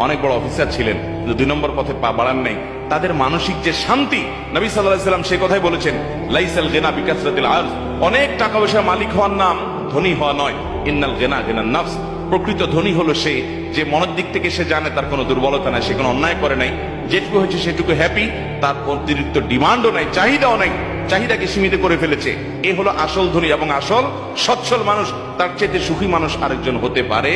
অনেক বড় অফিসার ছিলেন, কিন্তু 2 নম্বর পথে পা বাড়ান নাই। তাদের মানসিক যে শান্তি, নবী সাল্লাল্লাহু আলাইহি ওয়াসাল্লাম সে কথাই বলেছেন, লাইসাল গিনা বিকাসরাতিল আরজ, অনেক টাকা পয়সা মালিক হওয়ার নাম ধনী হওয়া নয়। ইন্নাল গিনা গিনান নফস, প্রকৃত ধনী হলো সে যে মনের দিক থেকে সে জানে তার কোনো দুর্বলতা নাই, সে কোনো অন্যায় করে নাই, যেটুকু হয়েছে সেটুকু হ্যাপি, তার অতিরিক্ত ডিমান্ডও নাই, চাহিদাও নাই, চাহিদাকে সীমিত করে ফেলেছে। এ হলো আসল ধনী এবং আসল সচ্ছল মানুষ। তার চেয়ে সুখী মানুষ আরেকজন হতে পারে